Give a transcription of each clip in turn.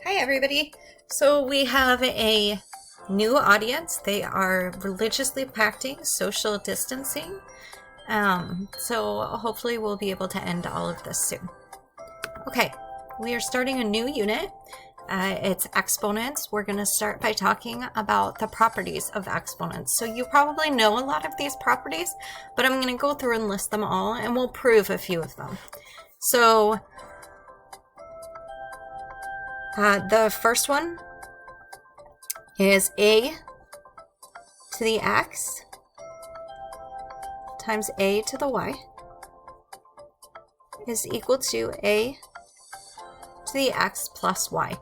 Hi everybody. So we have a new audience. They are religiously practicing social distancing. So hopefully we'll be able to end all of this soon. Okay, we are starting a new unit. It's exponents. We're going to start by talking about the properties of exponents. So you probably know a lot of these properties, but I'm going to go through and list them all, and we'll prove a few of them. So the first one is a to the x times a to the y is equal to a to the x plus y.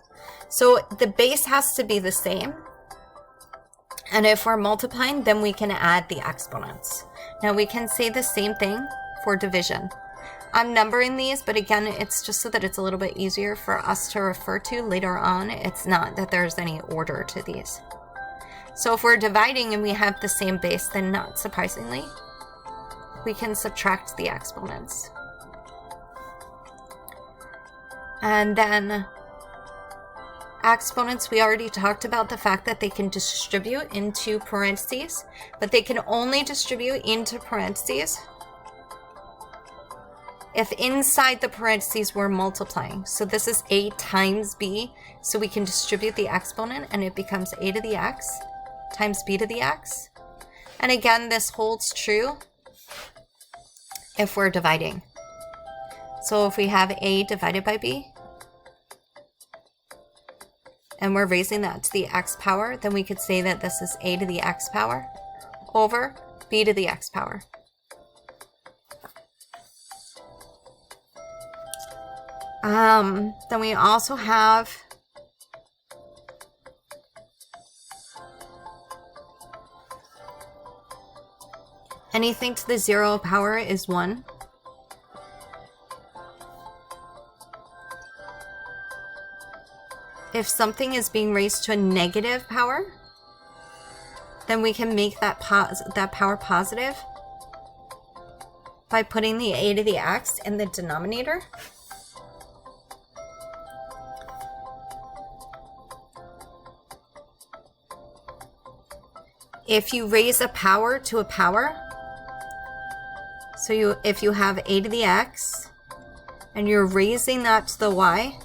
So the base has to be the same, and if we're multiplying, then we can add the exponents. Now we can say the same thing for division. I'm numbering these, but again, it's just so that it's a little bit easier for us to refer to later on. It's not that there's any order to these. So if we're dividing and we have the same base, then not surprisingly, we can subtract the exponents. And then exponents, we already talked about the fact that they can distribute into parentheses, but they can only distribute into parentheses if inside the parentheses we're multiplying. So this is a times b, so we can distribute the exponent and it becomes a to the x times b to the x. And again, this holds true if we're dividing. So if we have a divided by b, and we're raising that to the x power, then we could say that this is a to the x power over b to the x power. Then we also have anything to the 0 power is 1. If something is being raised to a negative power, then we can make that power positive by putting the a to the x in the denominator. If you raise a power to a power, so if you have a to the x and you're raising that to the y,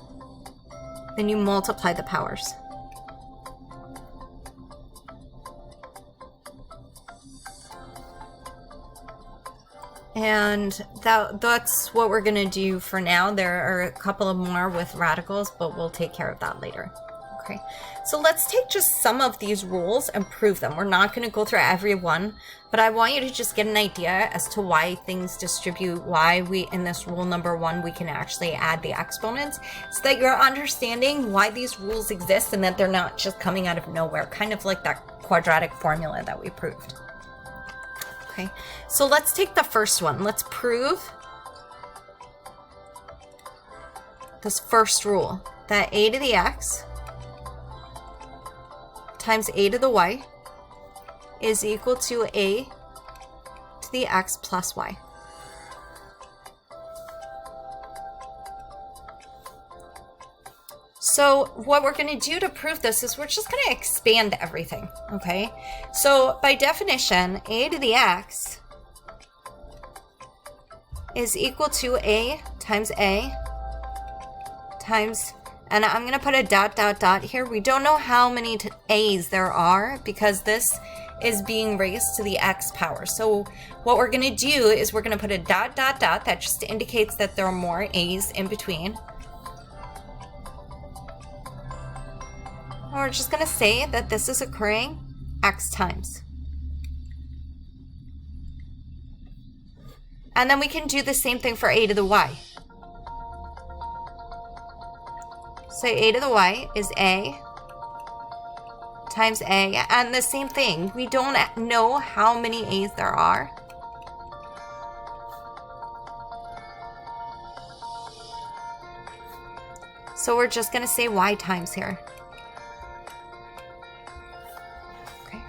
then you multiply the powers. And that's what we're going to do for now. There are a couple of more with radicals, but we'll take care of that later. Okay, so let's take just some of these rules and prove them. We're not going to go through every one, but I want you to just get an idea as to why things distribute, why we, in this rule number 1, we can actually add the exponents, so that you're understanding why these rules exist and that they're not just coming out of nowhere, kind of like that quadratic formula that we proved. Okay, so let's take the first one. Let's prove this first rule, that a to the x times a to the y is equal to a to the x plus y. So what we're going to do to prove this is we're just going to expand everything, okay? So by definition, a to the x is equal to a times and I'm going to put a dot, dot, dot here. We don't know how many a's there are because this is being raised to the x power. So what we're going to do is we're going to put a dot, dot, dot. That just indicates that there are more a's in between. And we're just going to say that this is occurring x times. And then we can do the same thing for a to the y. So a to the y is a times a, and the same thing. We don't know how many a's there are. So we're just going to say y times here. Okay.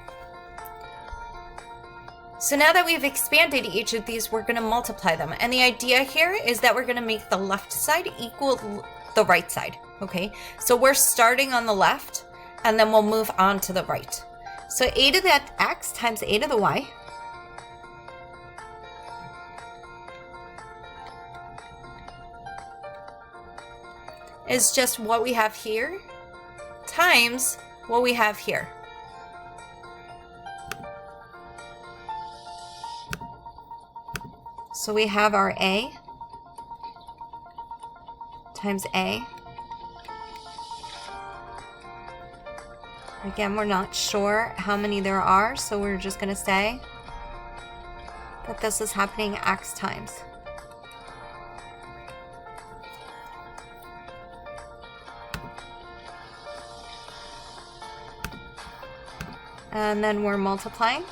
So now that we've expanded each of these, we're going to multiply them. And the idea here is that we're going to make the left side equal the right side. Okay, so we're starting on the left, and then we'll move on to the right. So a to the x times a to the y is just what we have here times what we have here. So we have our a times a. Again, we're not sure how many there are, so we're just going to say that this is happening x times. And then we're multiplying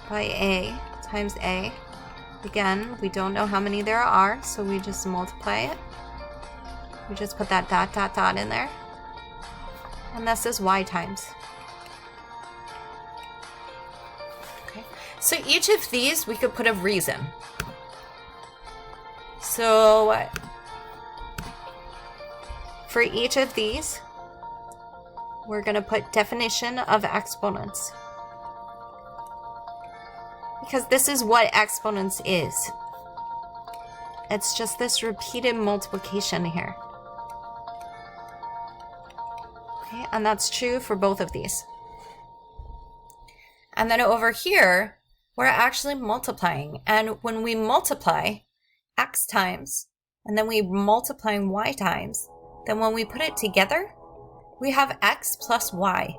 by a times a. Again, we don't know how many there are, so we just multiply it. We just put that dot, dot, dot in there. And this is y times. Okay. So each of these, we could put a reason. So for each of these, we're going to put definition of exponents. Because this is what exponents is. It's just this repeated multiplication here. Okay, and that's true for both of these. And then over here, we're actually multiplying. And when we multiply x times, and then we multiply y times, then when we put it together, we have x plus y.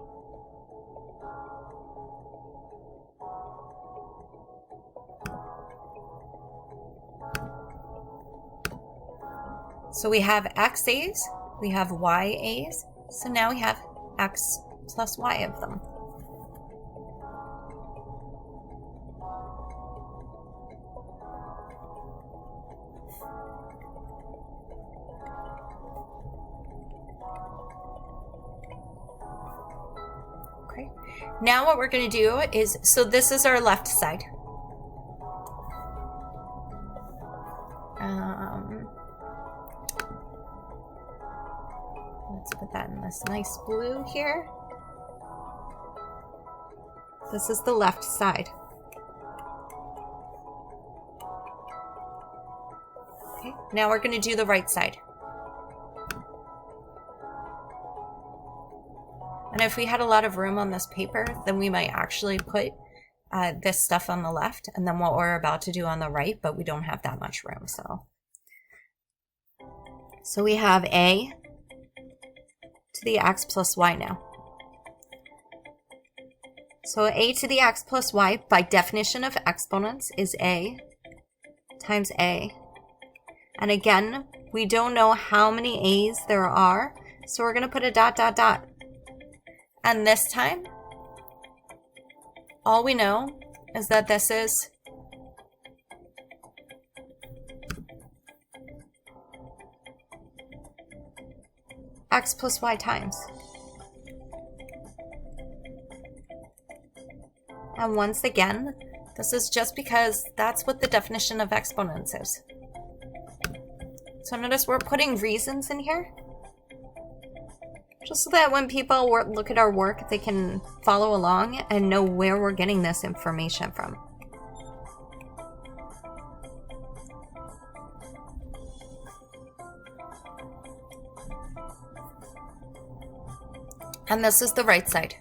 So we have xa's, we have y's, so now we have x plus y of them. Okay, now what we're going to do is, so this is our left side. Let's put that in this nice blue here. This is the left side. Okay, now we're going to do the right side. And if we had a lot of room on this paper, then we might actually put this stuff on the left and then what we're about to do on the right, but we don't have that much room. So we have a to the x plus y now. So a to the x plus y, by definition of exponents, is a times a. And again, we don't know how many a's there are, so we're going to put a dot, dot, dot. And this time, all we know is that this is x plus y times. And once again, this is just because that's what the definition of exponents is. So notice we're putting reasons in here, just so that when people look at our work, they can follow along and know where we're getting this information from. And this is the right side.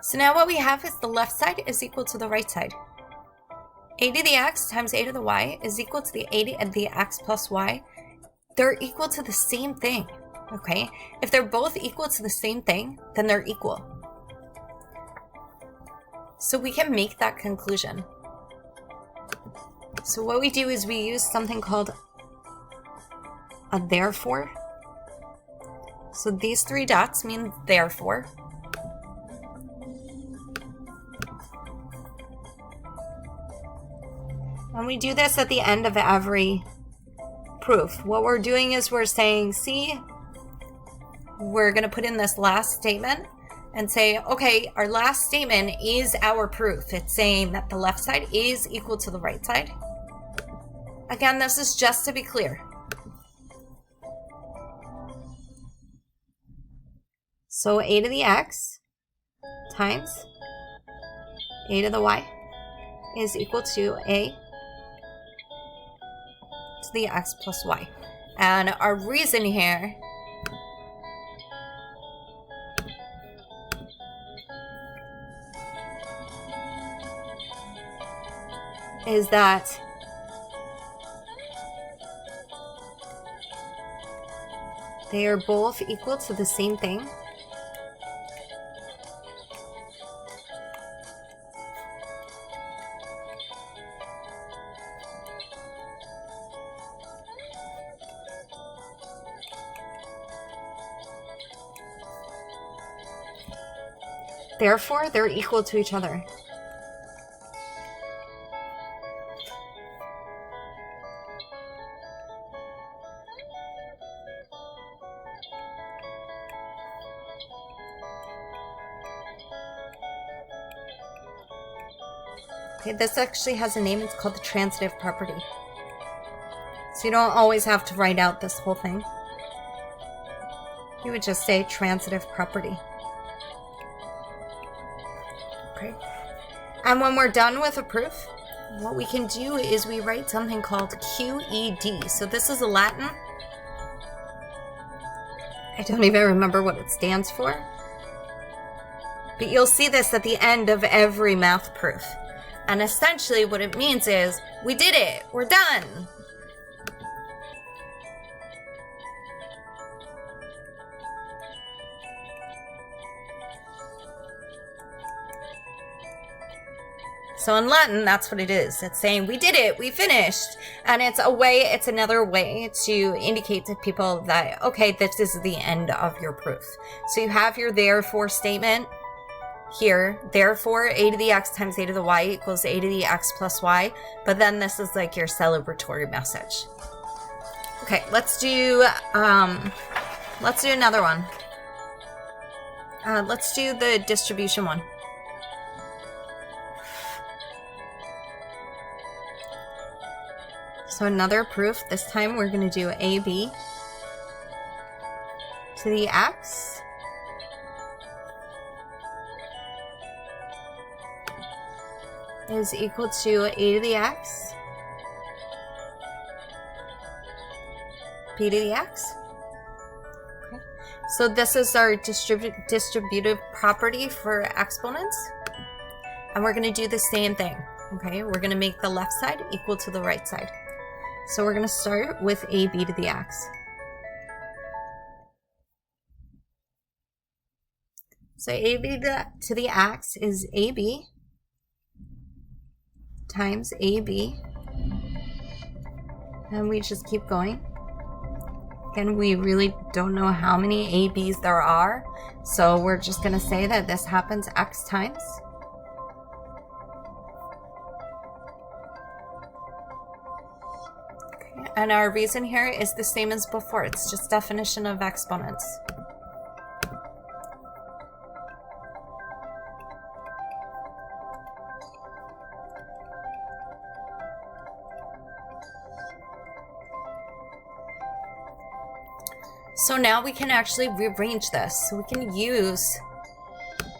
So now what we have is the left side is equal to the right side. A to the x times a to the y is equal to the a to the x plus y. They're equal to the same thing, okay? If they're both equal to the same thing, then they're equal. So we can make that conclusion. So what we do is we use something called a therefore. So these three dots mean therefore. And we do this at the end of every proof. What we're doing is we're saying, see, we're going to put in this last statement and say, okay, our last statement is our proof. It's saying that the left side is equal to the right side. Again, this is just to be clear. So a to the x times a to the y is equal to a to the x plus y. And our reason here is that they are both equal to the same thing. Therefore, they're equal to each other. Okay, this actually has a name. It's called the transitive property. So you don't always have to write out this whole thing. You would just say transitive property. Okay. And when we're done with a proof, what we can do is we write something called QED. So this is a Latin. I don't even remember what it stands for. But you'll see this at the end of every math proof. And essentially what it means is, we did it, we're done. So in Latin, that's what it is. It's saying, we did it, we finished. And it's another way to indicate to people that, okay, this is the end of your proof. So you have your therefore statement here. Therefore, a to the x times a to the y equals a to the x plus y. But then this is like your celebratory message. Okay, let's do another one. Let's do the distribution one. So another proof, this time we're going to do AB to the x is equal to a to the x b to the x. Okay. So this is our distributive property for exponents. And we're going to do the same thing. Okay, we're going to make the left side equal to the right side. So we're going to start with AB to the x. So AB to the x is AB times AB. And we just keep going. Again, we really don't know how many ABs there are. So we're just going to say that this happens x times. And our reason here is the same as before. It's just definition of exponents. So now we can actually rearrange this. So we can use,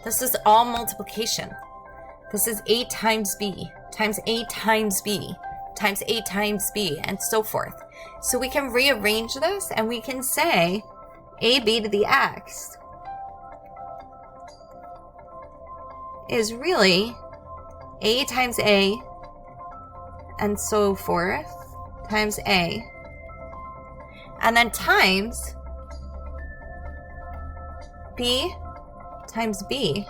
this is all multiplication. This is a times b times a times b times a times b, and so forth. So we can rearrange this and we can say ab to the x is really a times a and so forth times a, and then times b times b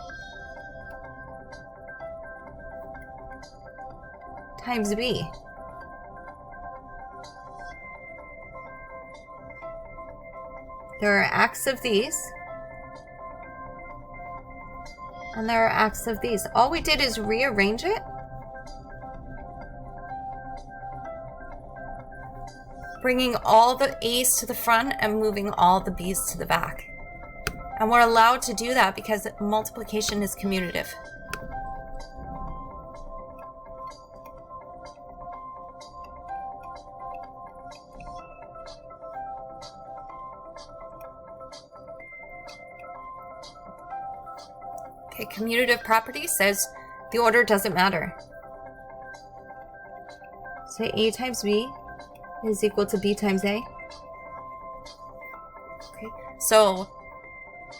times b. There are x of these, and there are x of these. All we did is rearrange it. bringing all the A's to the front and moving all the B's to the back. And we're allowed to do that because multiplication is commutative. Okay, commutative property says the order doesn't matter. So A times B is equal to B times A. Okay, so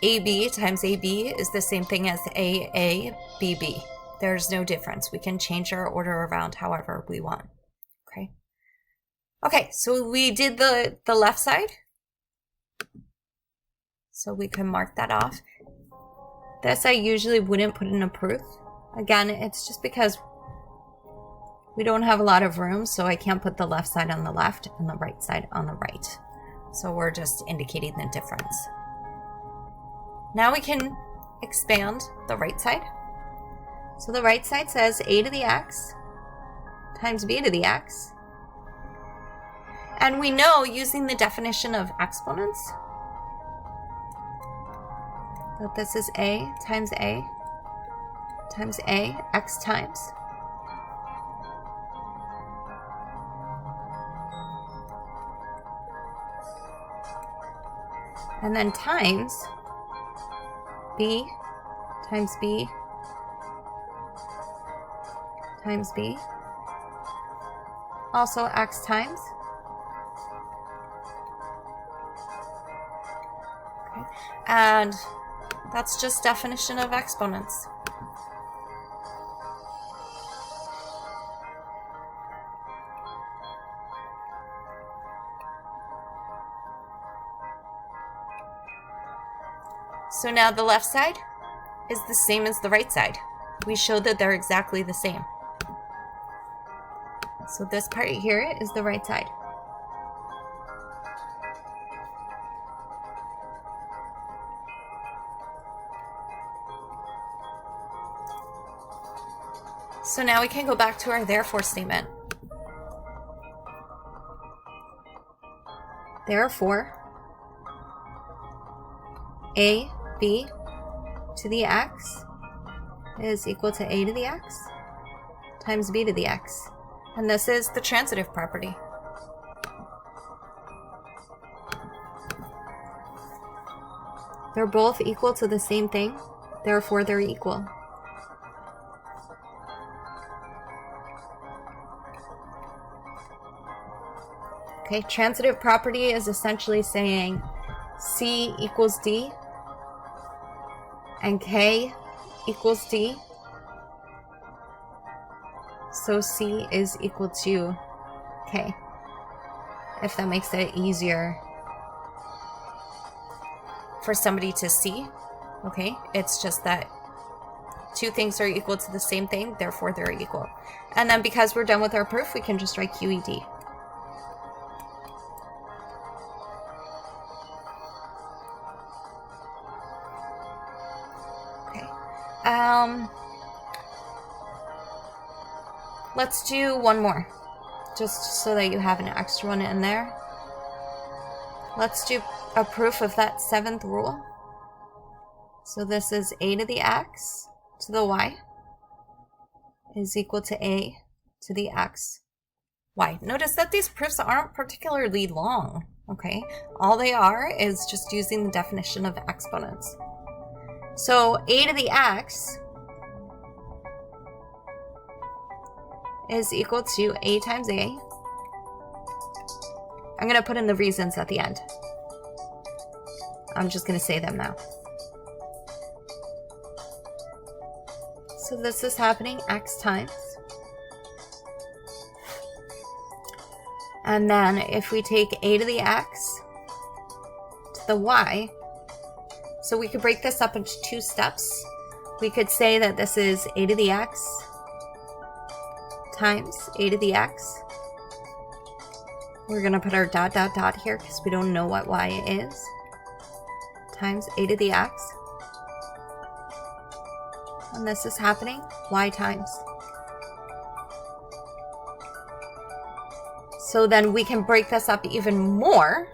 AB times AB is the same thing as AA, BB. There's no difference. We can change our order around however we want. Okay. Okay, so we did the left side. So we can mark that off. This I usually wouldn't put in a proof. Again, it's just because we don't have a lot of room, so I can't put the left side on the left and the right side on the right. So we're just indicating the difference. Now we can expand the right side. So the right side says a to the x times b to the x. And we know, using the definition of exponents, that this is a times a times a, x times. And then times b times b times b, also x times. Okay. And that's just definition of exponents. So now the left side is the same as the right side. We showed that they're exactly the same. So this part here is the right side. So now we can go back to our therefore statement. Therefore, a b to the x is equal to a to the x times b to the x. And this is the transitive property. They're both equal to the same thing, therefore they're equal. Okay, transitive property is essentially saying C equals D and K equals D. So C is equal to K, if that makes it easier for somebody to see. Okay, it's just that two things are equal to the same thing, therefore they're equal. And then because we're done with our proof, we can just write QED. Let's do one more, just so that you have an extra one in there. Let's do a proof of that seventh rule. So this is a to the x to the y is equal to a to the x y. Notice that these proofs aren't particularly long, okay? All they are is just using the definition of exponents. So a to the x is equal to a times a. I'm going to put in the reasons at the end. I'm just going to say them now. So this is happening x times. And then if we take a to the x to the y, so we could break this up into two steps. We could say that this is a to the x times a to the x. We're going to put our dot dot dot here because we don't know what y is. Times a to the x. And this is happening y times. So then we can break this up even more.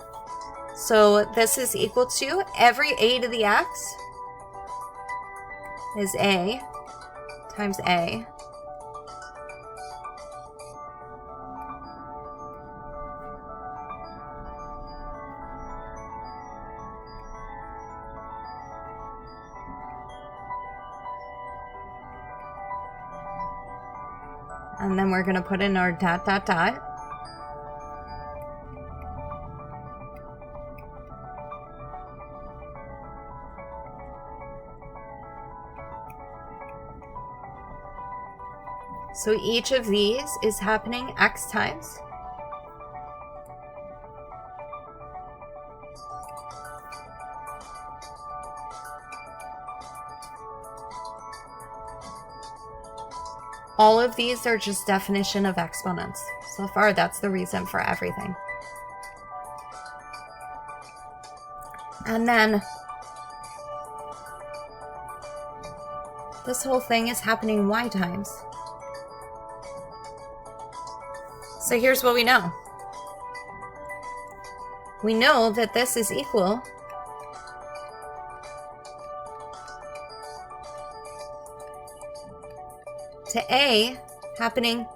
So this is equal to every a to the x is a times a and then we're going to put in our dot dot dot. So each of these is happening x times. All of these are just definition of exponents. So far, that's the reason for everything. And then this whole thing is happening y times. So here's what we know. We know that this is equal to a happening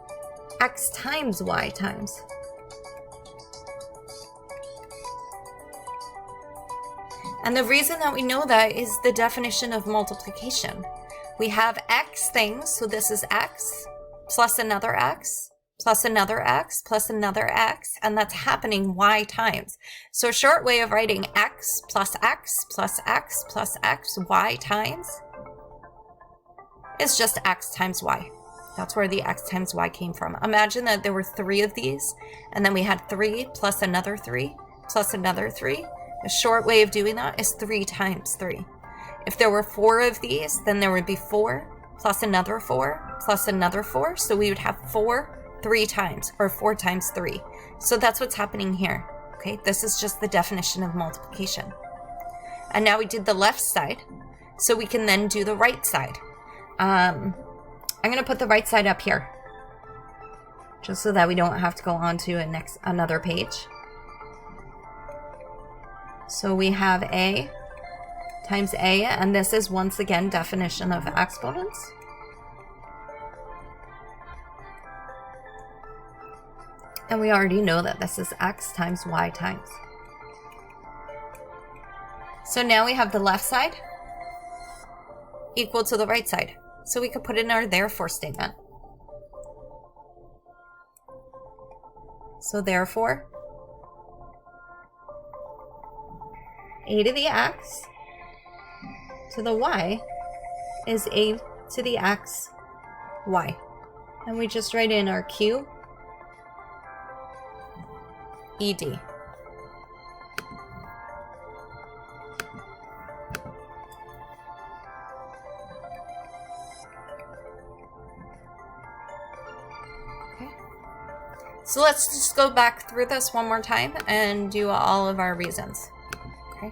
x times y times. And the reason that we know that is the definition of multiplication. We have x things, so this is x plus another x plus another x plus another x, and that's happening y times. So a short way of writing x plus x plus x plus x y times is just x times y. That's where the x times y came from. Imagine that there were 3 of these, and then we had 3 plus another 3 plus another 3. A short way of doing that is 3 times 3. If there were 4 of these, then there would be 4 plus another 4 plus another 4. So we would have 4 3 times, or 4 times 3. So that's what's happening here. Okay, this is just the definition of multiplication. And now we did the left side, so we can then do the right side. I'm going to put the right side up here, just so that we don't have to go on to another page. So we have a times a, and this is once again definition of exponents. And we already know that this is x times y times. So now we have the left side equal to the right side. So we could put in our therefore statement. So therefore, a to the x to the y is a to the x y. And we just write in our q ed. So let's just go back through this one more time and do all of our reasons. Okay.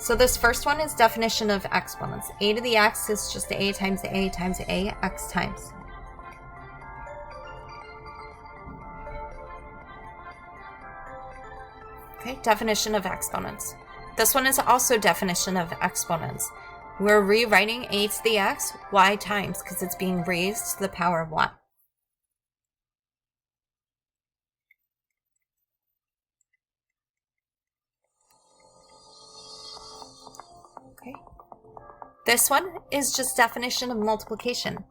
So this first one is definition of exponents. A to the x is just a times a times a x times. Okay, definition of exponents. This one is also definition of exponents. We're rewriting a to the x y times because it's being raised to the power of 1. Okay. This one is just definition of multiplication.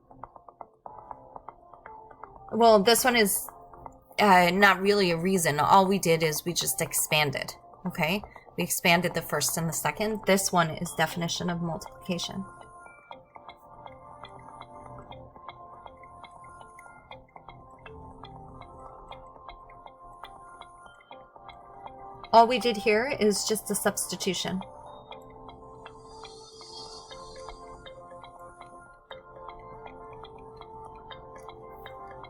Well, this one is not really a reason. All we did is we just expanded. Okay? We expanded the first and the second. This one is definition of multiplication. All we did here is just a substitution.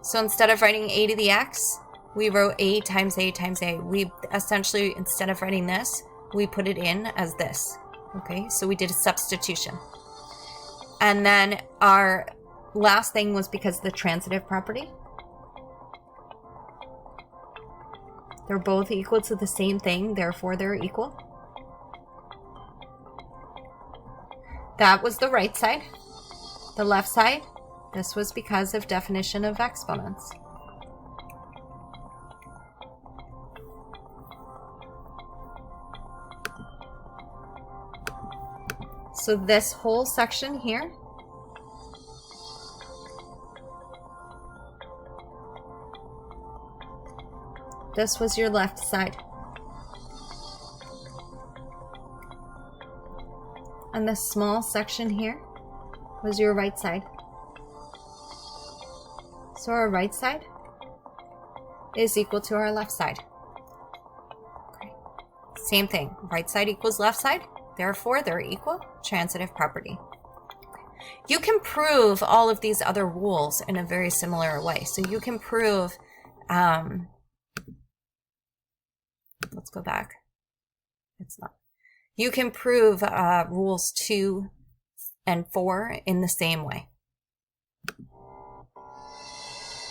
So instead of writing a to the x, we wrote a times a times a. We essentially, instead of writing this, we put it in as this. Okay, so we did a substitution. And then our last thing was because of the transitive property. They're both equal to the same thing, therefore they're equal. That was the right side. The left side, this was because of definition of exponents. So this whole section here this was your left side. And this small section here was your right side. So our right side is equal to our left side. Okay. Same thing. Right side equals left side. Therefore, they're equal. Transitive property. You can prove all of these other rules in a very similar way. So you can prove, let's go back. It's not. You can prove rules 2 and 4 in the same way.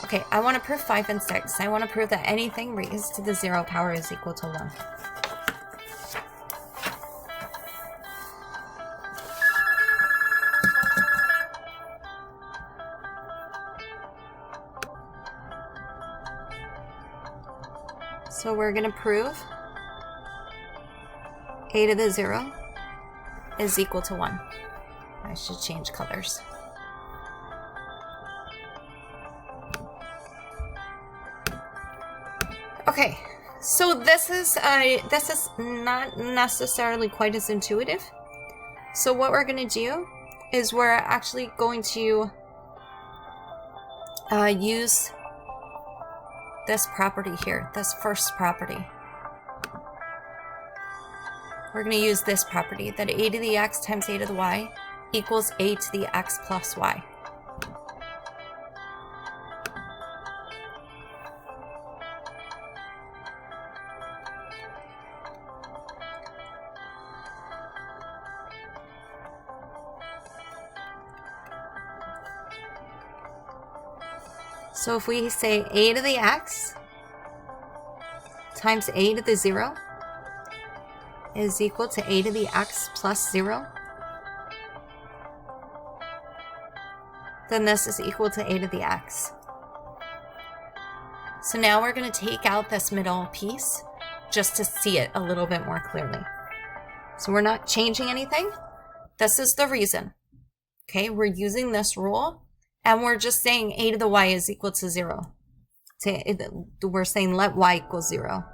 Okay, I want to prove 5 and 6. I want to prove that anything raised to the 0 power is equal to 1. So we're going to prove a to the 0 is equal to 1. I should change colors. Okay, so this is not necessarily quite as intuitive. So what we're going to do is we're actually going to use this property here, this first property. We're going to use this property, that a to the x times a to the y equals a to the x plus y. So if we say a to the x times a to the 0 is equal to a to the x plus 0, then this is equal to a to the x. So now we're going to take out this middle piece just to see it a little bit more clearly. So we're not changing anything. This is the reason. Okay, we're using this rule. And we're just saying a to the y is equal to 0. We're saying let y equal 0.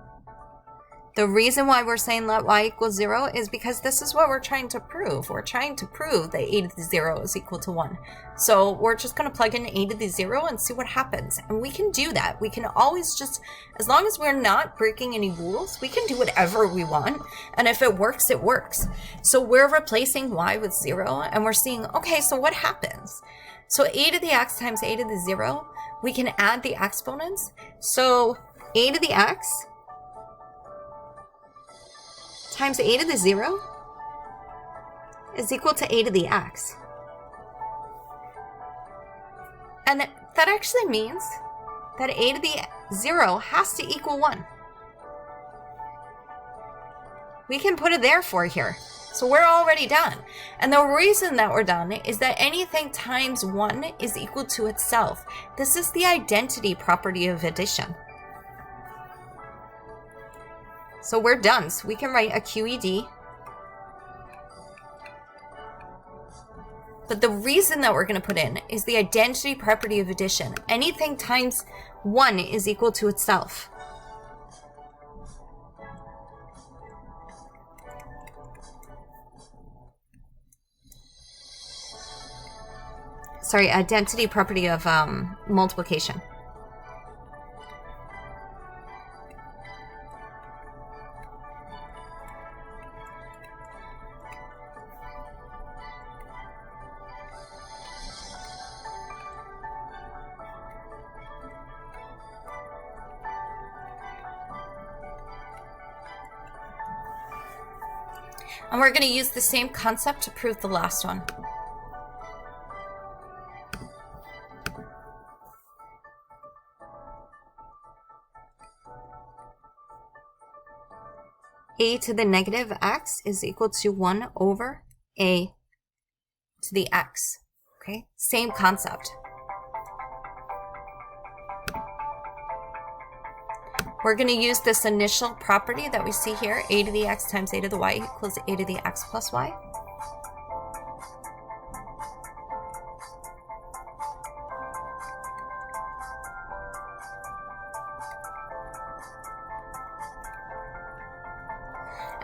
The reason why we're saying let y equal 0 is because this is what we're trying to prove. We're trying to prove that a to the 0 is equal to 1. So we're just going to plug in a to the 0 and see what happens. And we can do that. We can always just, as long as we're not breaking any rules, we can do whatever we want. And if it works, it works. So we're replacing y with 0 and we're seeing, okay, so what happens? So a to the x times a to the 0, we can add the exponents. So a to the x times a to the 0 is equal to a to the x. And that actually means that a to the 0 has to equal 1. We can put a therefore here. So we're already done. And the reason that we're done is that anything times 1 is equal to itself. This is the identity property of addition. So we're done. So we can write a QED. But the reason that we're going to put in is the identity property of addition. Anything times 1 is equal to itself. Sorry, identity property of multiplication. And we're going to use the same concept to prove the last one. a to the negative x is equal to 1 over a to the x. Okay, same concept. We're going to use this initial property that we see here, a to the x times a to the y equals a to the x plus y.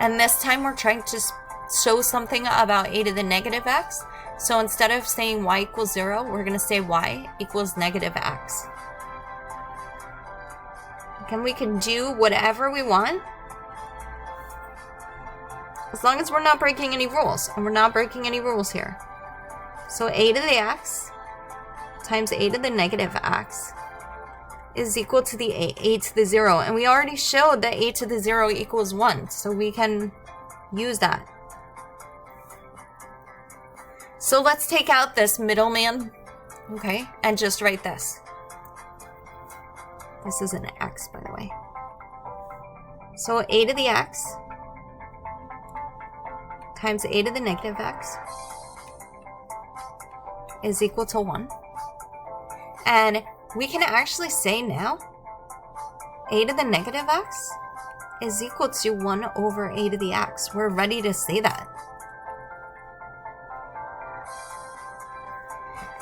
And this time we're trying to show something about a to the negative x. So instead of saying y equals 0, we're going to say y equals negative x. And we can do whatever we want, as long as we're not breaking any rules, and we're not breaking any rules here. So a to the x times a to the negative x is equal to the a to the 0, and we already showed that a to the 0 equals 1, so we can use that. So let's take out this middleman, okay, and just write this. This is an x, by the way. So a to the x times a to the negative x is equal to 1. And we can actually say now a to the negative x is equal to 1 over a to the x. We're ready to say that.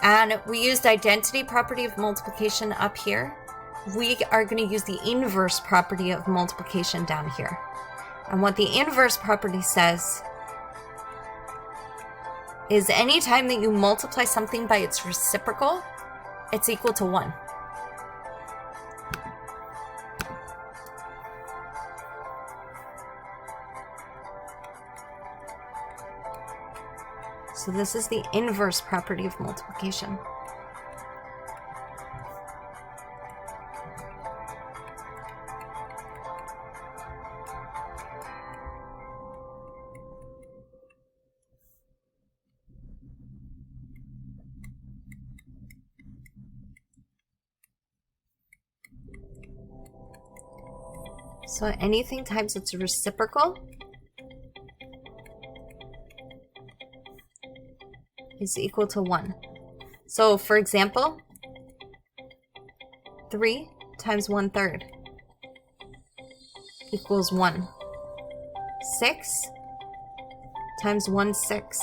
And we used identity property of multiplication up here. We are going to use the inverse property of multiplication down here. And what the inverse property says is anytime that you multiply something by its reciprocal, it's equal to 1. So this is the inverse property of multiplication. So anything times its reciprocal is equal to 1. So for example, 3 times 1/3 equals 1. 6 times 1/6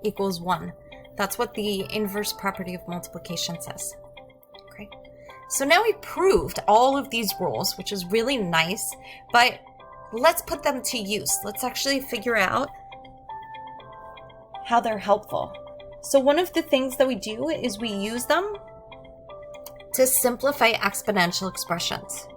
equals 1. That's what the inverse property of multiplication says. Okay. So now we proved all of these rules, which is really nice, but let's put them to use. Let's actually figure out how they're helpful. So one of the things that we do is we use them to simplify exponential expressions.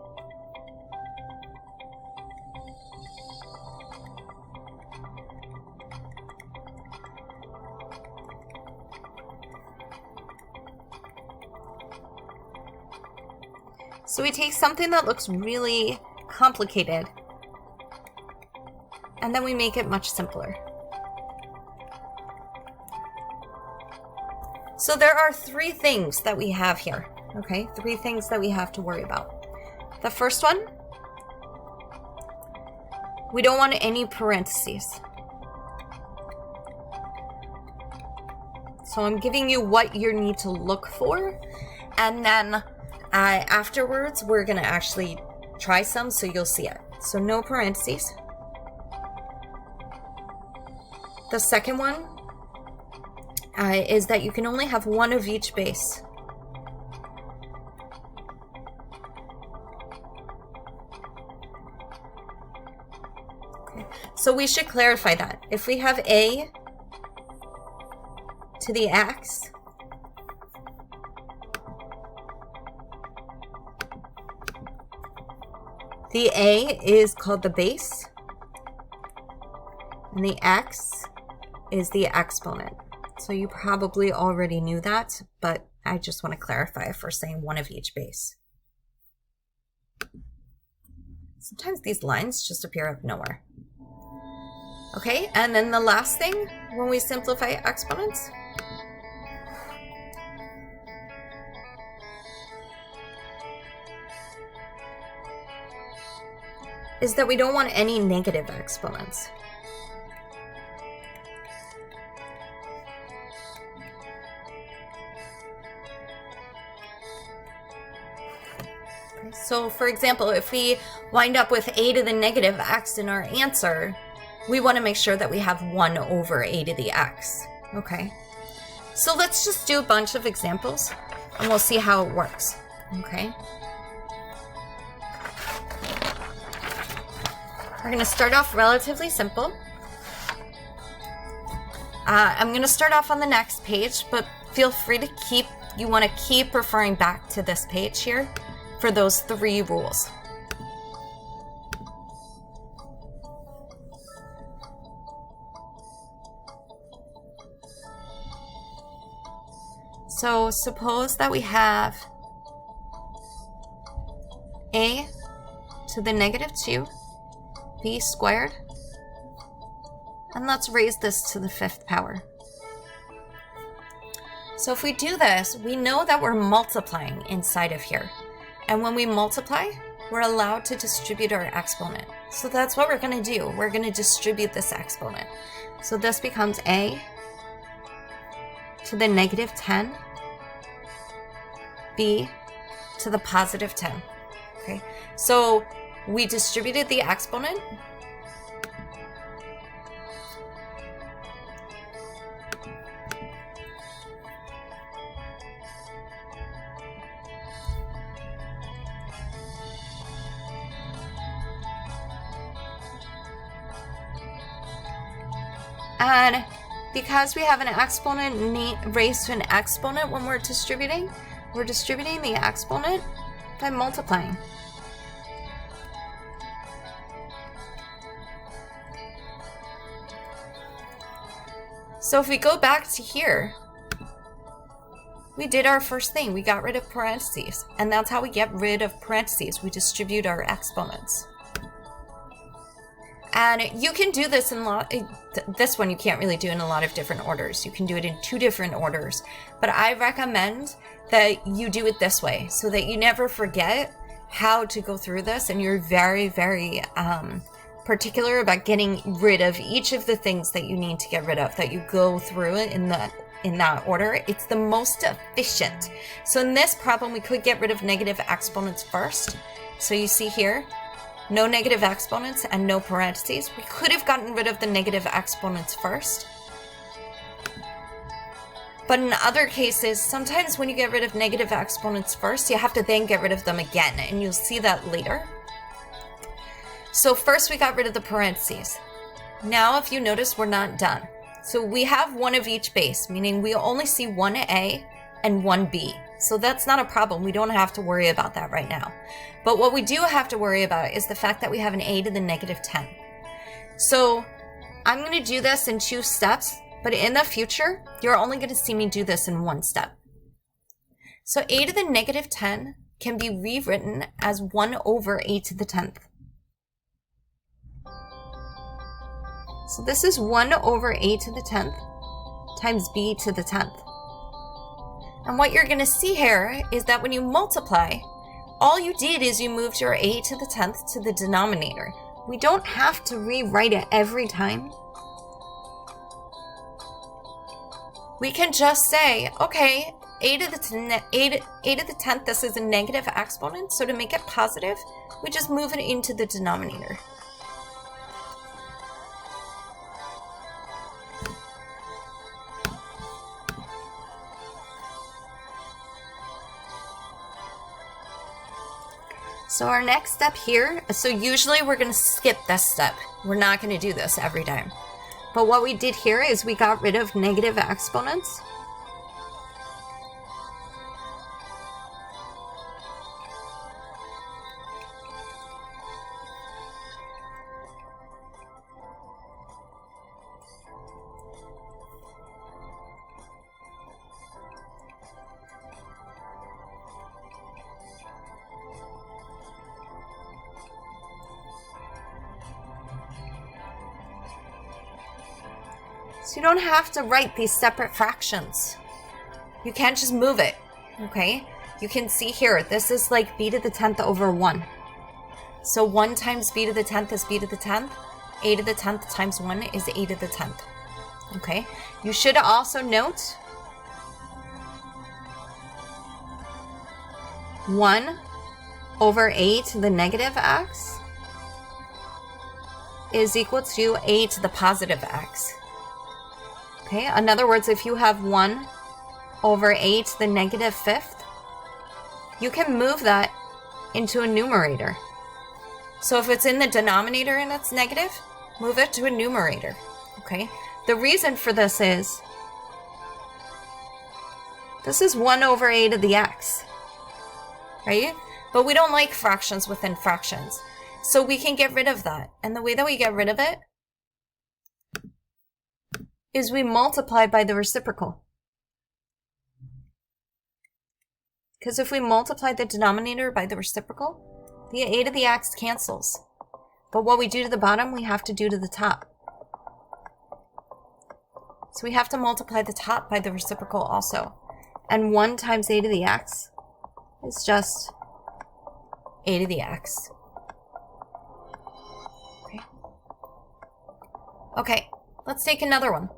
So we take something that looks really complicated, and then we make it much simpler. So there are 3 things that we have here, okay? 3 things that we have to worry about. The first one, we don't want any parentheses. So I'm giving you what you need to look for, and then afterwards, we're going to actually try some so you'll see it. So no parentheses. The second one is that you can only have one of each base. Okay. So we should clarify that. If we have a to the x, the a is called the base, and the x is the exponent. So you probably already knew that, but I just want to clarify for saying one of each base. Sometimes these lines just appear out of nowhere. Okay, and then the last thing when we simplify exponents is that we don't want any negative exponents. So for example, if we wind up with a to the negative x in our answer, we want to make sure that we have 1 over a to the x. Okay, so let's just do a bunch of examples and we'll see how it works. Okay, we're going to start off relatively simple. I'm going to start off on the next page, but feel free to you want to keep referring back to this page here for those 3 rules. So suppose that we have a to the negative 2, b squared, and let's raise this to the 5th power. So if we do this, we know that we're multiplying inside of here. And when we multiply, we're allowed to distribute our exponent. So that's what we're going to do. We're going to distribute this exponent. So this becomes a to the negative 10, b to the positive 10. Okay, so we distributed the exponent. And because we have an exponent raised to an exponent when we're distributing the exponent by multiplying. So if we go back to here, we did our first thing. We got rid of parentheses, and that's how we get rid of parentheses. We distribute our exponents. And you can do this in this one you can't really do in a lot of different orders. You can do it in 2 different orders, but I recommend that you do it this way so that you never forget how to go through this, and you're very, very particular about getting rid of each of the things that you need to get rid of, that you go through in that order. It's the most efficient. So in this problem, we could get rid of negative exponents first. So you see here, no negative exponents and no parentheses. We could have gotten rid of the negative exponents first. But in other cases, sometimes when you get rid of negative exponents first, you have to then get rid of them again, and you'll see that later. So first we got rid of the parentheses. Now if you notice, we're not done. So we have 1 of each base, meaning we only see 1a and 1b. So that's not a problem. We don't have to worry about that right now. But what we do have to worry about is the fact that we have an a to the negative 10. So I'm going to do this in 2 steps, but in the future, you're only going to see me do this in 1 step. So a to the negative 10 can be rewritten as 1 over a to the 10th. So this is 1 over a to the 10th times b to the 10th. And what you're going to see here is that when you multiply, all you did is you moved your a to the 10th to the denominator. We don't have to rewrite it every time. We can just say, okay, a to the 10th, this is a negative exponent, so to make it positive, we just move it into the denominator. So our next step here, so usually we're going to skip this step. We're not going to do this every time. But what we did here is we got rid of negative exponents. So you don't have to write these separate fractions. You can't just move it, okay? You can see here, this is like b to the 10th over 1. So 1 times b to the 10th is b to the 10th. A to the 10th times 1 is a to the 10th. Okay, you should also note 1 over a to the negative x is equal to a to the positive x. Okay, in other words, if you have 1 over a to the negative 5th, you can move that into a numerator. So if it's in the denominator and it's negative, move it to a numerator. Okay, the reason for this is 1 over a to the x, right? But we don't like fractions within fractions. So we can get rid of that. And the way that we get rid of it is we multiply by the reciprocal. Because if we multiply the denominator by the reciprocal, the a to the x cancels. But what we do to the bottom, we have to do to the top. So we have to multiply the top by the reciprocal also. And 1 times a to the x is just a to the x. Okay. Okay, let's take another one.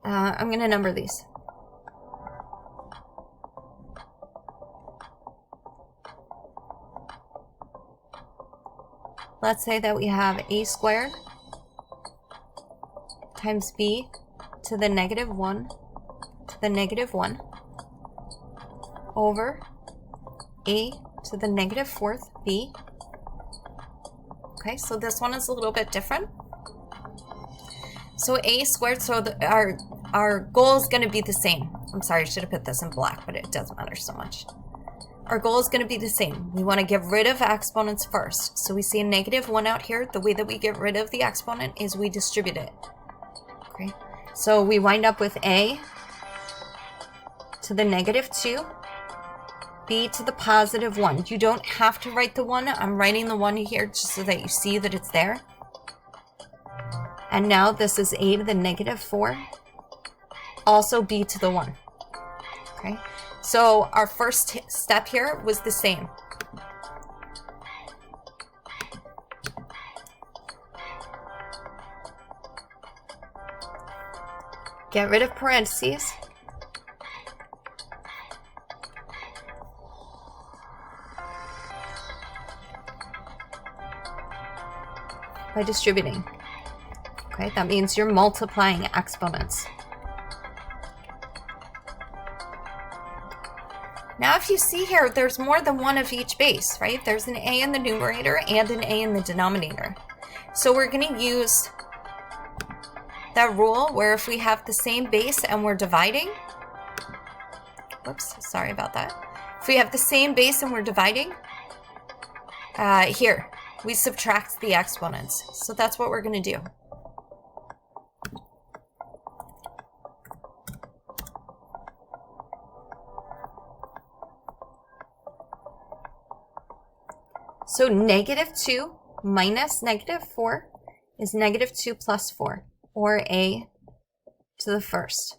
I'm going to number these. Let's say that we have a squared times b to the negative 1 to the negative 1 over a to the negative 4th b. Okay, so this one is a little bit different. So a squared, so our goal is going to be the same. I'm sorry, I should have put this in black, but it doesn't matter so much. Our goal is going to be the same. We want to get rid of exponents first. So we see a negative 1 out here. The way that we get rid of the exponent is we distribute it. Okay, so we wind up with a to the negative 2, b to the positive 1. You don't have to write the 1. I'm writing the 1 here just so that you see that it's there. And now this is a to the negative 4, also b to the 1. Okay, so our first step here was the same. Get rid of parentheses. By distributing. Okay, that means you're multiplying exponents. Now if you see here, there's more than one of each base, right? There's an a in the numerator and an a in the denominator. So we're going to use that rule where if we have the same base and we're dividing, whoops, sorry about that. If we have the same base and we're dividing, here, we subtract the exponents. So that's what we're going to do. So negative 2 minus negative 4 is negative 2 plus 4, or a to the first.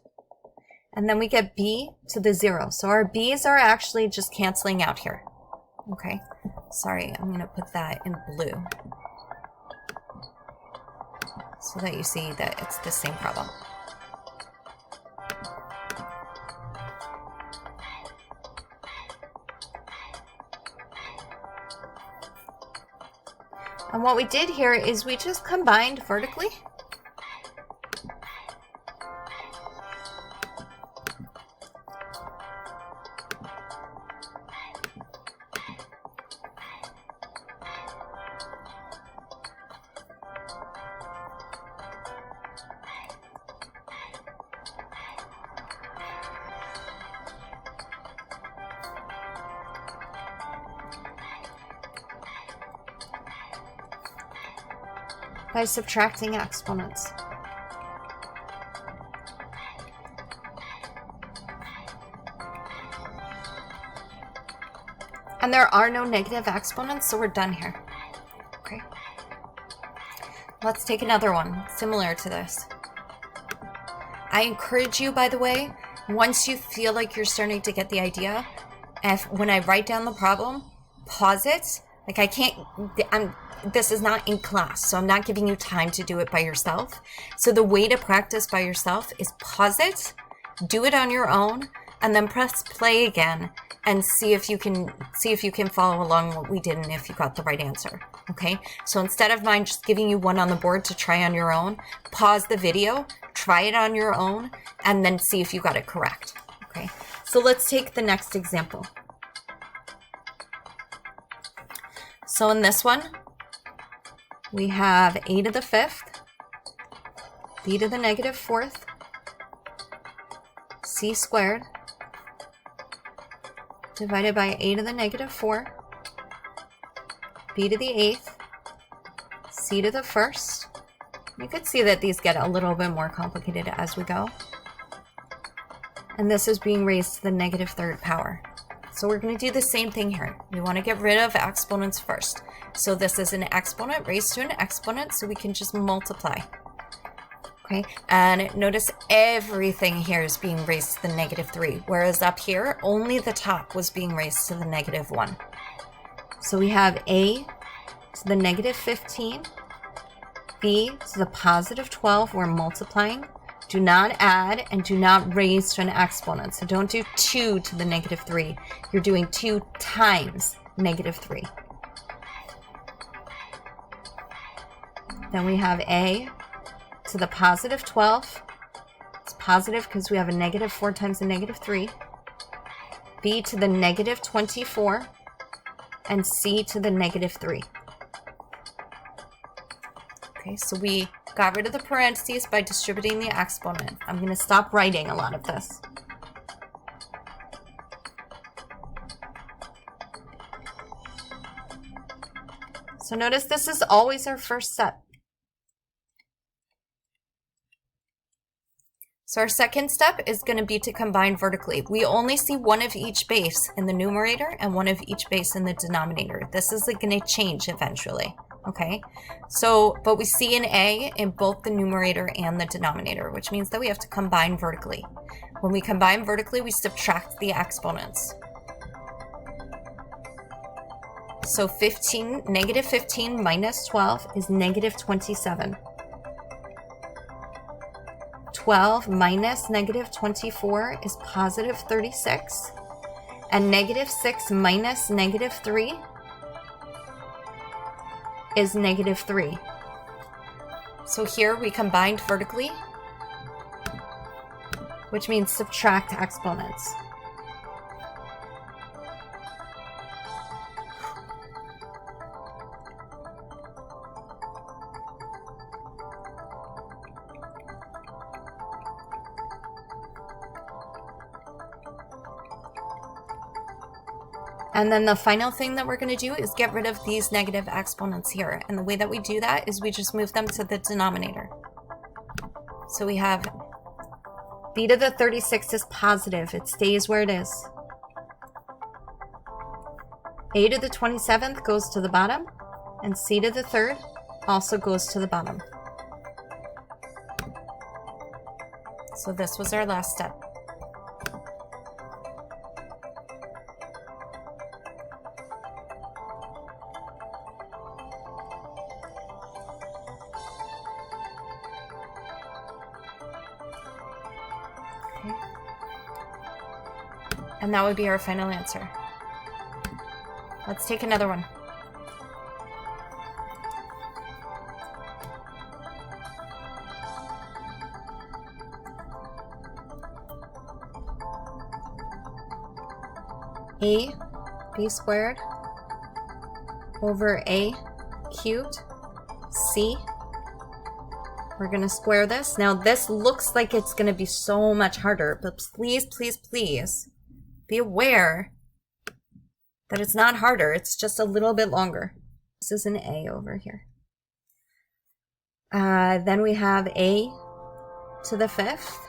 And then we get b to the 0. So our b's are actually just canceling out here. Okay, sorry, I'm going to put that in blue so that you see that it's the same problem. And what we did here is we just combined vertically. By subtracting exponents. And there are no negative exponents, so we're done here. Okay. Let's take another one similar to this. I encourage you, by the way, once you feel like you're starting to get the idea, when I write down the problem, pause it, Like I can't, this is not in class, so I'm not giving you time to do it by yourself. So the way to practice by yourself is pause it, do it on your own, and then press play again and see if you can follow along what we did and if you got the right answer. Okay, so instead of mine just giving you one on the board to try on your own, pause the video, try it on your own, and then see if you got it correct. Okay, so let's take the next example. So in this one, we have a to the 5th, b to the negative 4th, c squared, divided by a to the negative 4, b to the 8th, c to the 1st. You could see that these get a little bit more complicated as we go. And this is being raised to the negative 3rd power. So we're going to do the same thing here. We want to get rid of exponents first. So this is an exponent raised to an exponent, so we can just multiply. Okay, and notice everything here is being raised to the negative 3, whereas up here, only the top was being raised to the negative 1. So we have a to the negative 15, b to the positive 12, we're multiplying. Do not add and do not raise to an exponent. So don't do 2 to the negative 3. You're doing 2 times negative 3. Then we have a to the positive 12. It's positive because we have a negative 4 times a negative 3. B to the negative 24. And C to the negative 3. Okay, so we got rid of the parentheses by distributing the exponent. I'm going to stop writing a lot of this. So notice this is always our first step. So our second step is going to be to combine vertically. We only see one of each base in the numerator and one of each base in the denominator. This is going to change eventually. Okay, so, but we see an a in both the numerator and the denominator, which means that we have to combine vertically. When we combine vertically, we subtract the exponents. So negative 15 minus 12 is negative 27. 12 minus negative 24 is positive 36. And negative 6 minus negative 3 is negative 3. So here we combined vertically, which means subtract exponents. And then the final thing that we're going to do is get rid of these negative exponents here. And the way that we do that is we just move them to the denominator. So we have b to the 36 is positive. It stays where it is. A to the 27th goes to the bottom. And c to the 3rd also goes to the bottom. So this was our last step. And that would be our final answer. Let's take another one. A, b squared over a cubed, c. We're going to square this. Now this looks like it's going to be so much harder, but please, please, please be aware that it's not harder. It's just a little bit longer. This is an a over here. Then we have a to the 5th,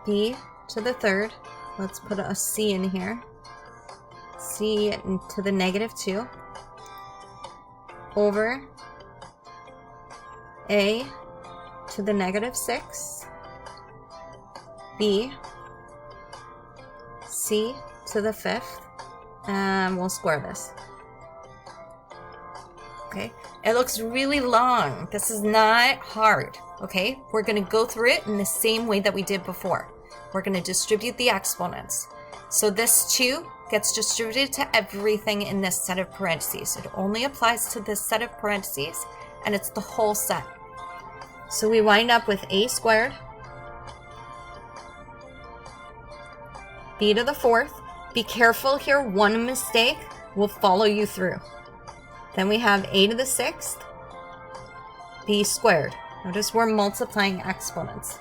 b to the 3rd. Let's put a c in here. C to the negative 2 over a to the negative 6, b, c to the 5th, and we'll square this. Okay, it looks really long. This is not hard, okay? We're gonna go through it in the same way that we did before. We're gonna distribute the exponents. So this 2 gets distributed to everything in this set of parentheses. It only applies to this set of parentheses, and it's the whole set. So we wind up with a squared, b to the 4th. Be careful here, one mistake will follow you through. Then we have a to the 6th, b squared. Notice we're multiplying exponents.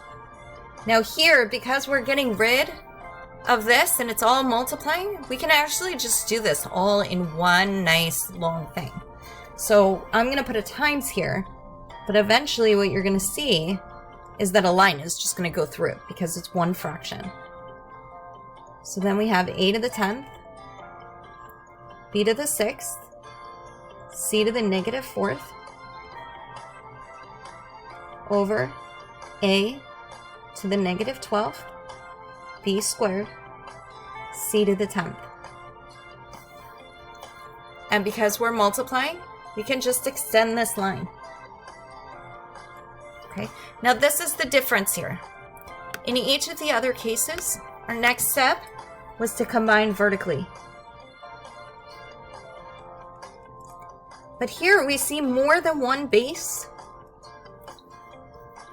Now here, because we're getting rid of this and it's all multiplying, we can actually just do this all in one nice long thing. So I'm going to put a times here, but eventually what you're going to see is that a line is just going to go through because it's one fraction. So then we have a to the 10th, b to the 6th, c to the negative 4th, over a to the negative 12th, b squared, c to the 10th. And because we're multiplying, we can just extend this line. Okay, now this is the difference here. In each of the other cases, our next step was to combine vertically. But here we see more than one base.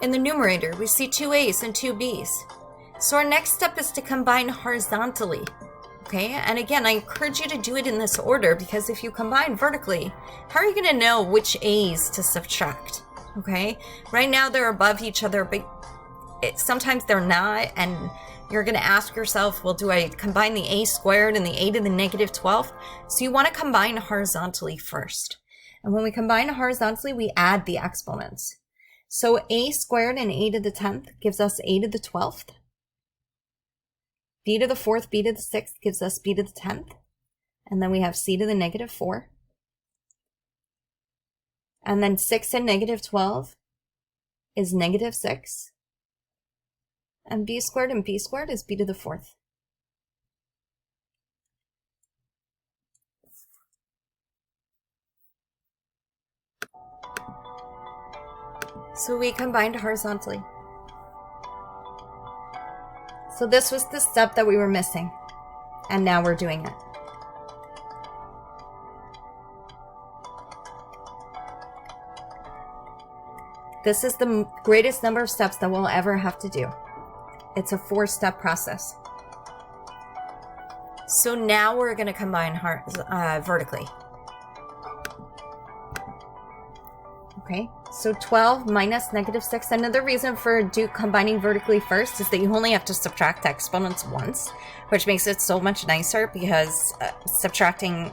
In the numerator, we see 2 a's and 2 b's. So our next step is to combine horizontally. Okay, and again, I encourage you to do it in this order because if you combine vertically, how are you going to know which a's to subtract? Okay, right now they're above each other, but sometimes they're not, and you're going to ask yourself, well, do I combine the a squared and the a to the negative 12th? So you want to combine horizontally first. And when we combine horizontally, we add the exponents. So a squared and a to the 10th gives us a to the 12th. B to the 4th, b to the 6th gives us b to the 10th. And then we have c to the negative 4. And then 6 and negative 12 is negative 6. And b squared and b squared is b to the 4th. So we combined horizontally. So this was the step that we were missing, and now we're doing it. This is the greatest number of steps that we'll ever have to do. It's a 4-step process. So now we're going to combine vertically. Okay, so 12 minus negative 6. Another reason for combining vertically first is that you only have to subtract exponents once, which makes it so much nicer because subtracting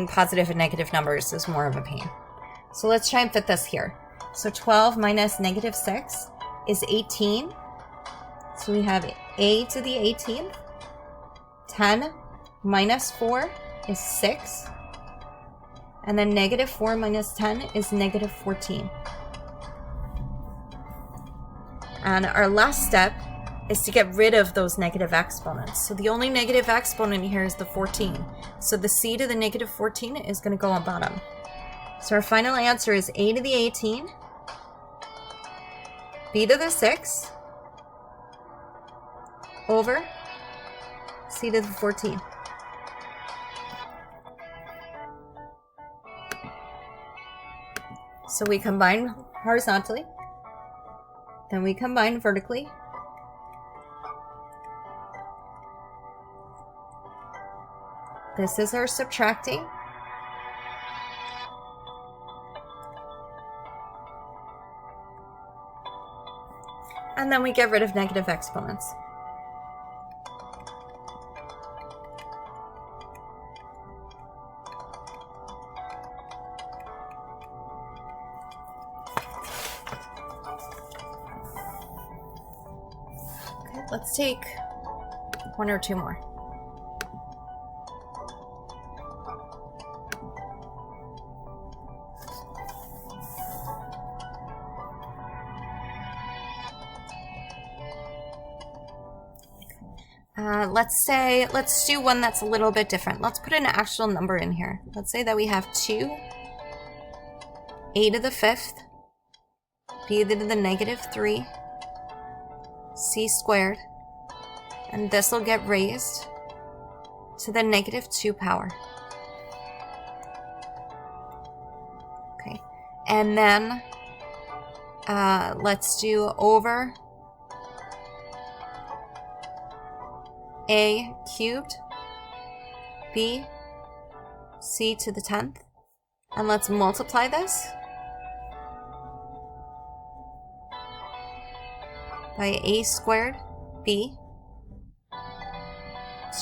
positive and negative numbers is more of a pain. So let's try and fit this here. So 12 minus negative 6 is 18. So we have a to the 18th. 10 minus 4 is 6. And then negative 4 minus 10 is negative 14. And our last step is to get rid of those negative exponents. So the only negative exponent here is the 14. So the c to the negative 14 is going to go on bottom. So our final answer is a to the 18, b to the 6, over c to the 14. So we combine horizontally, then we combine vertically. This is our subtracting. And then we get rid of negative exponents. Okay, let's take 1 or 2 more. Let's do one that's a little bit different. Let's put an actual number in here. Let's say that we have 2, a to the 5th, b to the negative 3, c squared, and this will get raised to the negative 2 power. Okay, and then let's do over a cubed, b, c to the 10th, and let's multiply this by a squared, b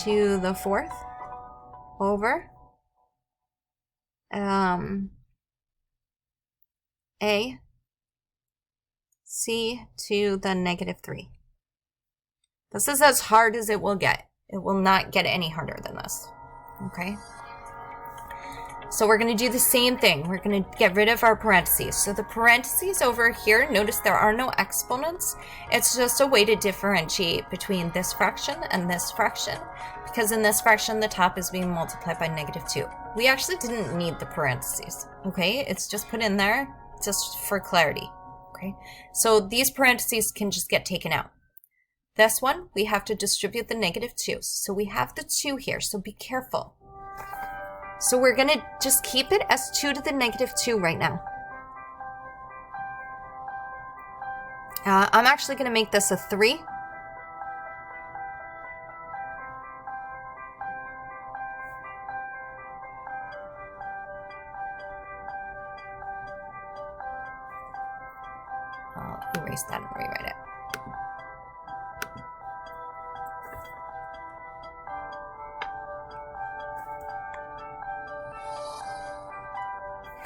to the 4th over a c to the negative 3. This is as hard as it will get. It will not get any harder than this, okay? So we're going to do the same thing. We're going to get rid of our parentheses. So the parentheses over here, notice there are no exponents. It's just a way to differentiate between this fraction and this fraction, because in this fraction, the top is being multiplied by negative 2. We actually didn't need the parentheses, okay? It's just put in there just for clarity, okay? So these parentheses can just get taken out. This one, we have to distribute the negative 2. So we have the 2 here, so be careful. So we're going to just keep it as 2 to the negative 2 right now. I'm actually going to make this a 3. I'll erase that and rewrite it.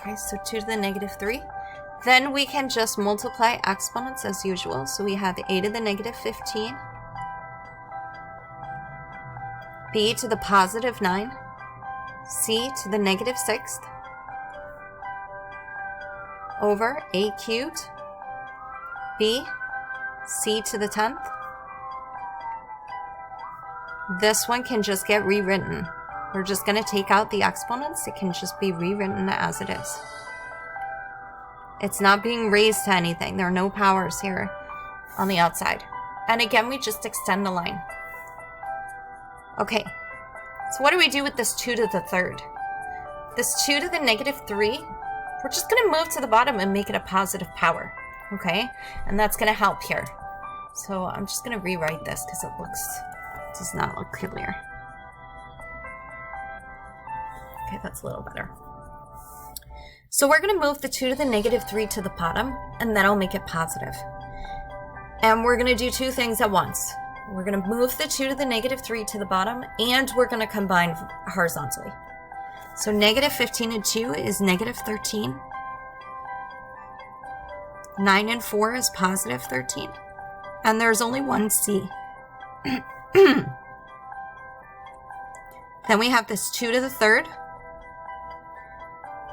Okay, so 2 to the negative 3. Then we can just multiply exponents as usual. So we have a to the negative 15, b to the positive 9, c to the negative 6th, over a cubed, b, c to the 10th. This one can just get rewritten. We're just going to take out the exponents. It can just be rewritten as it is. It's not being raised to anything. There are no powers here on the outside. And again, we just extend the line. Okay, so what do we do with this 2 to the 3rd? This 2 to the negative 3, we're just going to move to the bottom and make it a positive power. Okay, and that's going to help here. So I'm just going to rewrite this because it does not look clear. Okay, that's a little better. So we're going to move the 2 to the negative 3 to the bottom, and that'll make it positive. And we're going to do two things at once. We're going to move the 2 to the negative 3 to the bottom, and we're going to combine horizontally. So negative 15 and 2 is negative 13. 9 and 4 is positive 13. And there's only one c. Then we have this 2 to the 3rd.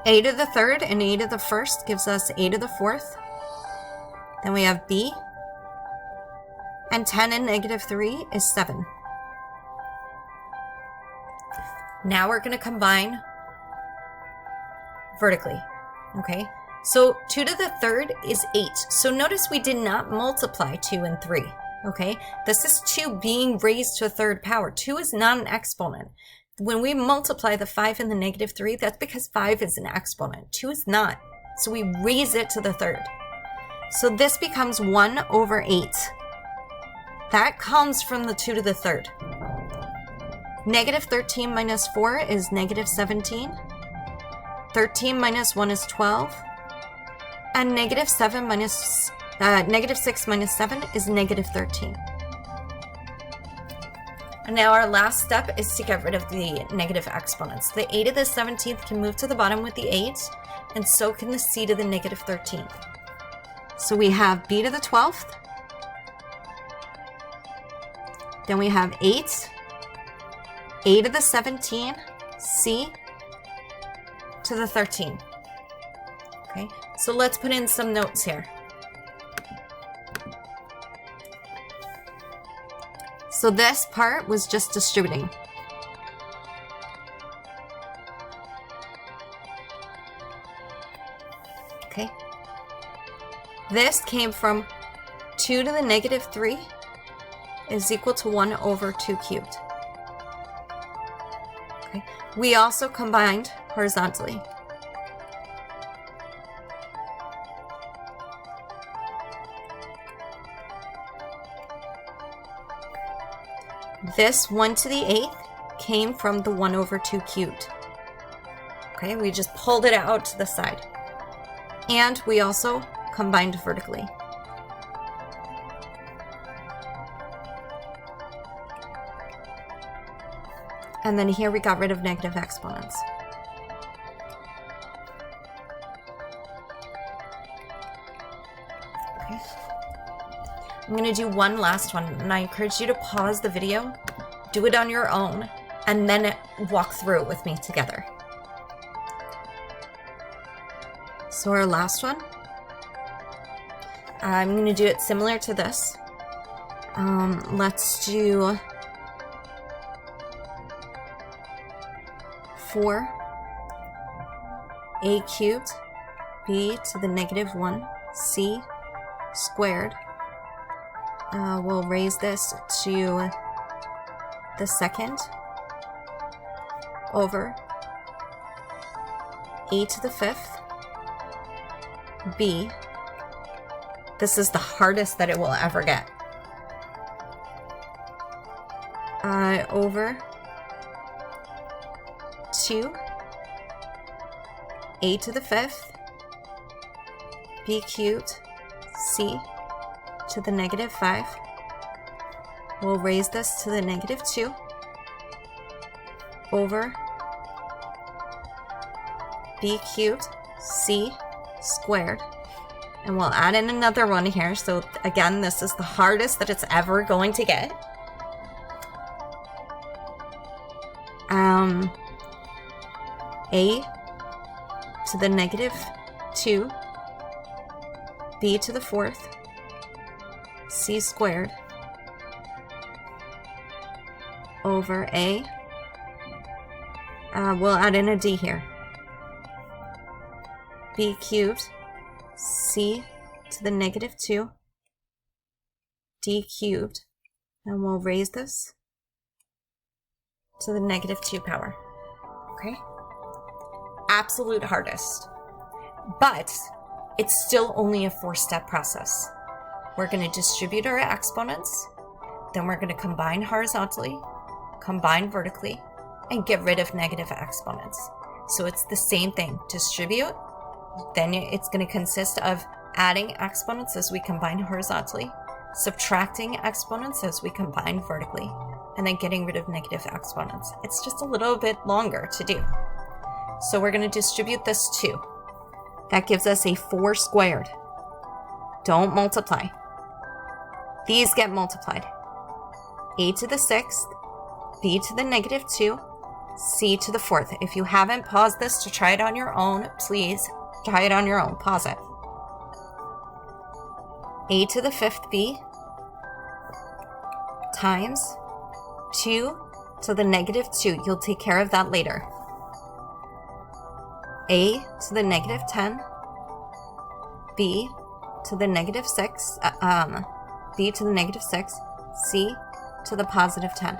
A to the 3rd and a to the 1st gives us a to the 4th. Then we have b. And 10 and negative 3 is 7. Now we're going to combine vertically. Okay, so 2 to the 3rd is 8. So notice we did not multiply 2 and 3. Okay, this is 2 being raised to a 3rd power. 2 is not an exponent. When we multiply the 5 and the negative 3, that's because 5 is an exponent. 2 is not. So we raise it to the 3rd. So this becomes 1 over 8. That comes from the 2 to the 3rd. Negative 13 minus 4 is negative 17. 13 minus 1 is 12. And negative 6 minus 7 is negative 13. And now our last step is to get rid of the negative exponents. The a to the 17th can move to the bottom with the 8, and so can the c to the negative 13th. So we have b to the 12th. Then we have 8, a to the 17, c to the 13. Okay, so let's put in some notes here. So this part was just distributing. Okay. This came from 2 to the negative 3 is equal to 1 over 2 cubed. Okay. We also combined horizontally. This 1 to the 8th came from the 1 over 2 cubed. Okay, we just pulled it out to the side. And we also combined vertically. And then here we got rid of negative exponents. Okay. I'm going to do one last one, and I encourage you to pause the video, do it on your own, and then walk through it with me together. So our last one, I'm going to do it similar to this. Let's do 4 a cubed b to the negative 1 c squared. We'll raise this to the second over a to the 5th b. This is the hardest that it will ever get. Over 2 a to the 5th b cubed c to the negative 5. We'll raise this to the negative 2 over b cubed c squared. And we'll add in another one here. So again, this is the hardest that it's ever going to get. A to the negative 2, b to the 4th, c squared over a. We'll add in a d here. B cubed c to the negative 2 d cubed, and we'll raise this to the negative 2 power. Okay? Absolute hardest. But it's still only a 4-step process. We're going to distribute our exponents, then we're going to combine horizontally, combine vertically, and get rid of negative exponents. So it's the same thing. Distribute, then it's going to consist of adding exponents as we combine horizontally, subtracting exponents as we combine vertically, and then getting rid of negative exponents. It's just a little bit longer to do. So we're going to distribute this 2. That gives us a 4 squared. Don't multiply. These get multiplied. A to the 6th, b to the negative 2, c to the 4th. If you haven't paused this to try it on your own, please try it on your own. Pause it. A to the 5th b times 2 to the negative 2. You'll take care of that later. A to the negative 10, b to the negative 6, b to the negative 6, c to the positive 10.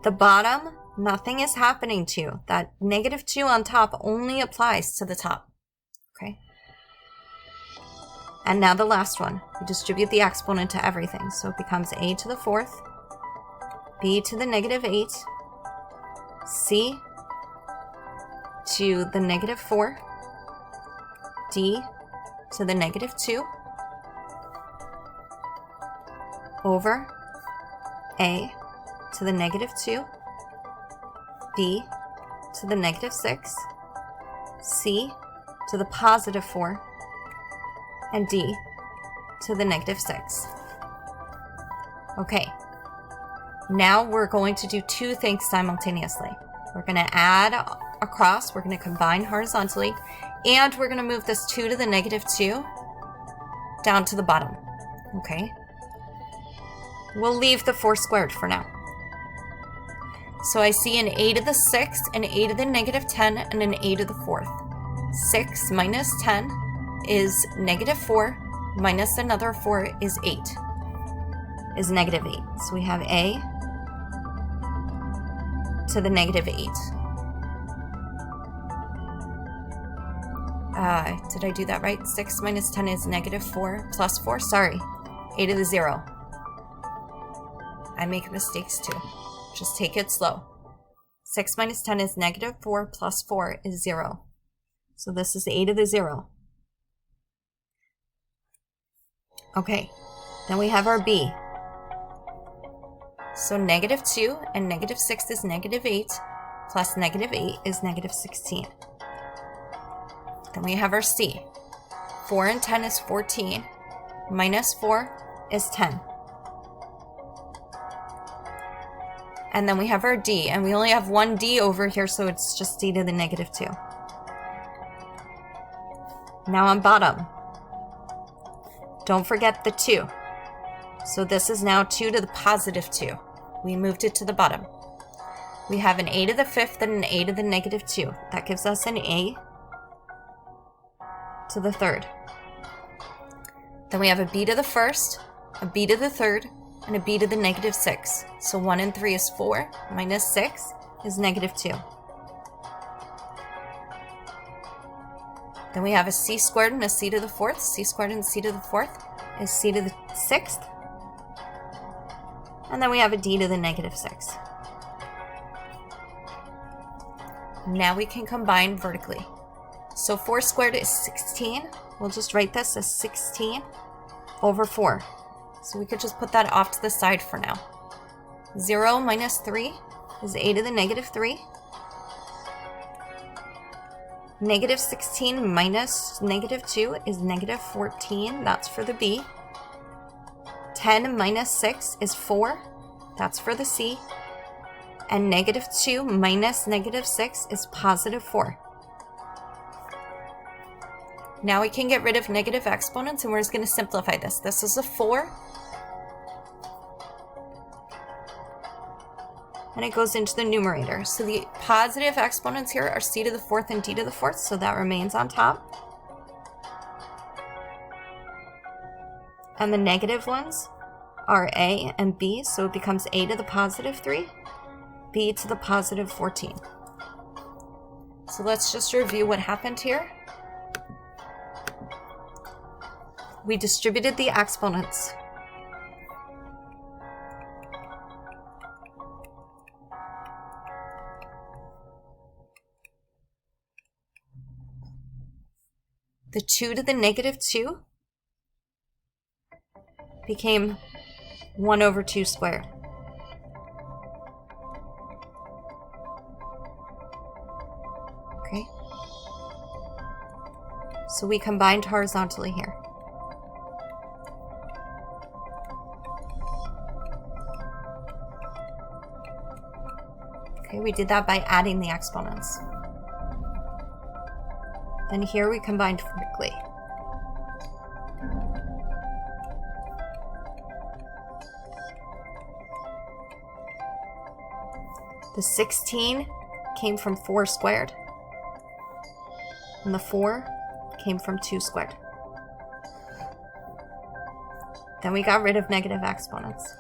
The bottom, nothing is happening to. That negative 2 on top only applies to the top. Okay? And now the last one. We distribute the exponent to everything. So it becomes a to the 4th, b to the negative 8, c to the negative 4, d to the negative 2, over a to the negative 2, b to the negative 6, c to the positive 4, and d to the negative 6. Okay, now we're going to do 2 things simultaneously. We're going to add across, we're going to combine horizontally, and we're going to move this 2 to the negative 2 down to the bottom. Okay, We'll leave the 4 squared for now. So I see an a to the 6th, an a to the negative 10, and an a to the 4th. 6 minus 10 is negative 4, minus another 4 is 8, is negative 8. So we have a to the negative 8. Did I do that right? 6 minus 10 is negative 4 plus 4. Sorry, a to the 0. I make mistakes too. Just take it slow. 6 minus 10 is negative 4 plus 4 is 0. So this is a to the 0. Okay, then we have our b. So negative 2 and negative 6 is negative 8, plus negative 8 is negative 16. Then we have our c. 4 and 10 is 14, minus 4 is 10. And then we have our d, and we only have one d over here, so it's just d to the negative 2. Now on bottom, don't forget the 2. So this is now 2 to the positive 2. We moved it to the bottom. We have an a to the 5th and an a to the negative 2. That gives us an a to the 3rd. Then we have a b to the 1st, a b to the 3rd, and a b to the negative 6. So 1 and 3 is 4, minus 6 is negative 2. Then we have a c squared and a c to the 4th. C squared and c to the 4th is c to the 6th. And then we have a d to the negative 6. Now we can combine vertically. So 4 squared is 16. We'll just write this as 16 over 4. So we could just put that off to the side for now. 0 minus 3 is a to the negative 3. Negative 16 minus negative 2 is negative 14. That's for the b. 10 minus 6 is 4. That's for the c. And negative 2 minus negative 6 is positive 4. Now we can get rid of negative exponents, and we're just going to simplify this. This is a 4. And it goes into the numerator. So the positive exponents here are c to the 4th and d to the 4th, so that remains on top. And the negative ones are a and b, so it becomes a to the positive 3, b to the positive 14. So let's just review what happened here. We distributed the exponents. The 2 to the negative 2 became 1 over 2 squared. Okay. So we combined horizontally here. Okay, we did that by adding the exponents. Then here we combined vertically. The 16 came from 4 squared, and the 4 came from 2 squared. Then we got rid of negative exponents.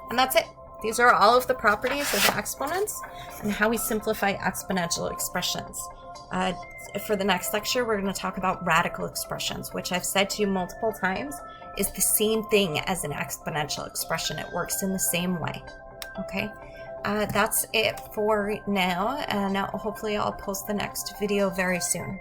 And that's it. These are all of the properties of exponents and how we simplify exponential expressions. For the next lecture, we're going to talk about radical expressions, which I've said to you multiple times is the same thing as an exponential expression. It works in the same way. Okay, that's it for now, and hopefully I'll post the next video very soon.